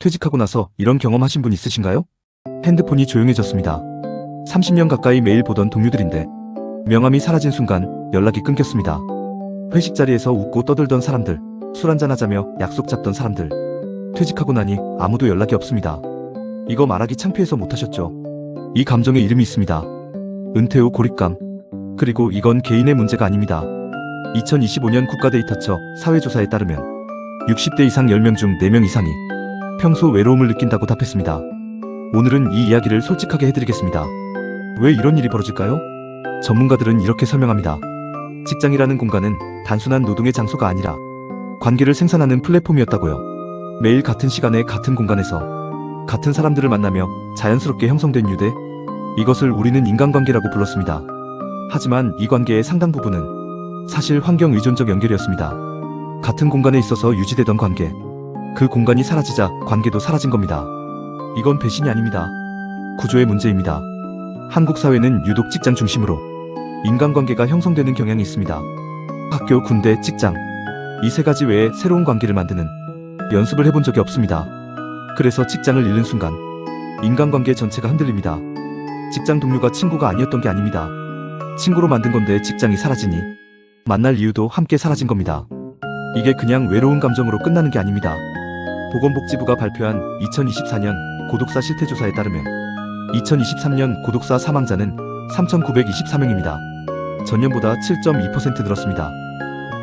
퇴직하고 나서 이런 경험하신 분 있으신가요? 핸드폰이 조용해졌습니다. 30년 가까이 매일 보던 동료들인데 명함이 사라진 순간 연락이 끊겼습니다. 회식 자리에서 웃고 떠들던 사람들, 술 한잔 하자며 약속 잡던 사람들, 퇴직하고 나니 아무도 연락이 없습니다. 이거 말하기 창피해서 못하셨죠? 이 감정에 이름이 있습니다. 은퇴 후 고립감. 그리고 이건 개인의 문제가 아닙니다. 2025년 국가데이터처 사회조사에 따르면 60대 이상 10명 중 4명 이상이 평소 외로움을 느낀다고 답했습니다. 오늘은 이 이야기를 솔직하게 해드리겠습니다. 왜 이런 일이 벌어질까요? 전문가들은 이렇게 설명합니다. 직장이라는 공간은 단순한 노동의 장소가 아니라 관계를 생산하는 플랫폼이었다고요. 매일 같은 시간에 같은 공간에서 같은 사람들을 만나며 자연스럽게 형성된 유대, 이것을 우리는 인간관계라고 불렀습니다. 하지만 이 관계의 상당 부분은 사실 환경 의존적 연결이었습니다. 같은 공간에 있어서 유지되던 관계, 그 공간이 사라지자 관계도 사라진 겁니다. 이건 배신이 아닙니다. 구조의 문제입니다. 한국 사회는 유독 직장 중심으로 인간관계가 형성되는 경향이 있습니다. 학교, 군대, 직장, 이 세 가지 외에 새로운 관계를 만드는 연습을 해본 적이 없습니다. 그래서 직장을 잃는 순간 인간관계 전체가 흔들립니다. 직장 동료가 친구가 아니었던 게 아닙니다. 친구로 만든 건데 직장이 사라지니 만날 이유도 함께 사라진 겁니다. 이게 그냥 외로운 감정으로 끝나는 게 아닙니다. 보건복지부가 발표한 2024년 고독사 실태조사에 따르면 2023년 고독사 사망자는 3,924명입니다. 전년보다 7.2% 늘었습니다.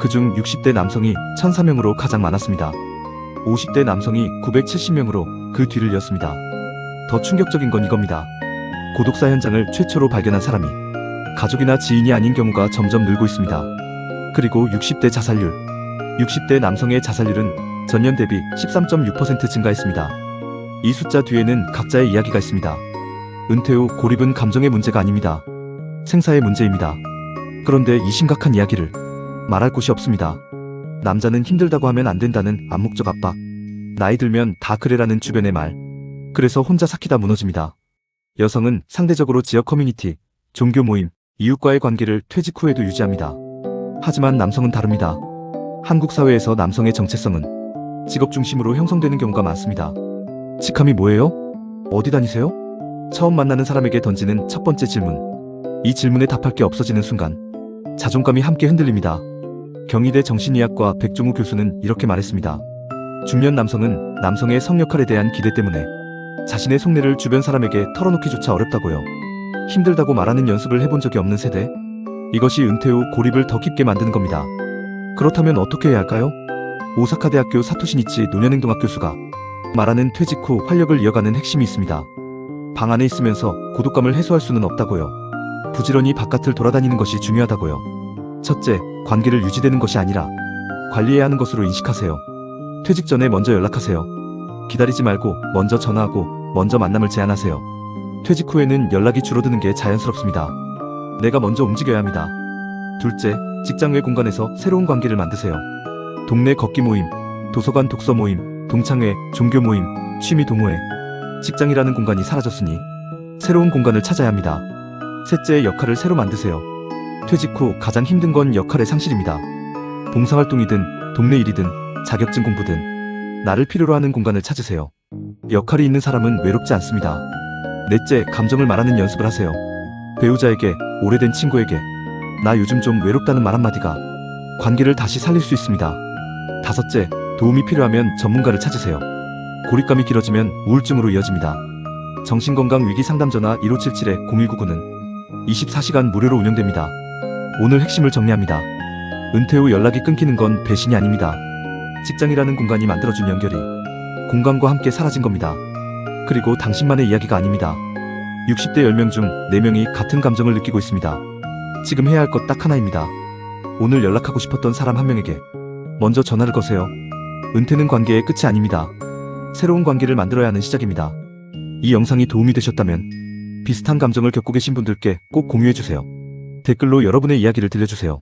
그중 60대 남성이 1,004명으로 가장 많았습니다. 50대 남성이 970명으로 그 뒤를 이었습니다. 더 충격적인 건 이겁니다. 고독사 현장을 최초로 발견한 사람이 가족이나 지인이 아닌 경우가 점점 늘고 있습니다. 그리고 60대 자살률, 60대 남성의 자살률은 전년 대비 13.6% 증가했습니다. 이 숫자 뒤에는 각자의 이야기가 있습니다. 은퇴 후 고립은 감정의 문제가 아닙니다. 생사의 문제입니다. 그런데 이 심각한 이야기를 말할 곳이 없습니다. 남자는 힘들다고 하면 안 된다는 암묵적 압박, 나이 들면 다 그래라는 주변의 말, 그래서 혼자 삭히다 무너집니다. 여성은 상대적으로 지역 커뮤니티, 종교 모임, 이웃과의 관계를 퇴직 후에도 유지합니다. 하지만 남성은 다릅니다. 한국 사회에서 남성의 정체성은 직업 중심으로 형성되는 경우가 많습니다. 직함이 뭐예요? 어디 다니세요? 처음 만나는 사람에게 던지는 첫 번째 질문. 이 질문에 답할 게 없어지는 순간 자존감이 함께 흔들립니다. 경희대 정신의학과 백종우 교수는 이렇게 말했습니다. 중년 남성은 남성의 성 역할에 대한 기대 때문에 자신의 속내를 주변 사람에게 털어놓기조차 어렵다고요. 힘들다고 말하는 연습을 해본 적이 없는 세대? 이것이 은퇴 후 고립을 더 깊게 만드는 겁니다. 그렇다면 어떻게 해야 할까요? 오사카 대학교 사토시니치 노년행동학 교수가 말하는 퇴직 후 활력을 이어가는 핵심이 있습니다. 방 안에 있으면서 고독감을 해소할 수는 없다고요. 부지런히 바깥을 돌아다니는 것이 중요하다고요. 첫째, 관계를 유지되는 것이 아니라 관리해야 하는 것으로 인식하세요. 퇴직 전에 먼저 연락하세요. 기다리지 말고 먼저 전화하고 먼저 만남을 제안하세요. 퇴직 후에는 연락이 줄어드는 게 자연스럽습니다. 내가 먼저 움직여야 합니다. 둘째, 직장 외 공간에서 새로운 관계를 만드세요. 동네 걷기 모임, 도서관 독서 모임, 동창회, 종교 모임, 취미 동호회. 직장이라는 공간이 사라졌으니 새로운 공간을 찾아야 합니다. 셋째, 역할을 새로 만드세요. 퇴직 후 가장 힘든 건 역할의 상실입니다. 봉사활동이든 동네 일이든 자격증 공부든 나를 필요로 하는 공간을 찾으세요. 역할이 있는 사람은 외롭지 않습니다. 넷째, 감정을 말하는 연습을 하세요. 배우자에게, 오래된 친구에게 나 요즘 좀 외롭다는 말 한마디가 관계를 다시 살릴 수 있습니다. 다섯째, 도움이 필요하면 전문가를 찾으세요. 고립감이 길어지면 우울증으로 이어집니다. 정신건강위기상담전화 1577-0199는 24시간 무료로 운영됩니다. 오늘 핵심을 정리합니다. 은퇴 후 연락이 끊기는 건 배신이 아닙니다. 직장이라는 공간이 만들어준 연결이 공간과 함께 사라진 겁니다. 그리고 당신만의 이야기가 아닙니다. 60대 10명 중 4명이 같은 감정을 느끼고 있습니다. 지금 해야 할 것 딱 하나입니다. 오늘 연락하고 싶었던 사람 한 명에게 먼저 전화를 거세요. 은퇴는 관계의 끝이 아닙니다. 새로운 관계를 만들어야 하는 시작입니다. 이 영상이 도움이 되셨다면 비슷한 감정을 겪고 계신 분들께 꼭 공유해주세요. 댓글로 여러분의 이야기를 들려주세요.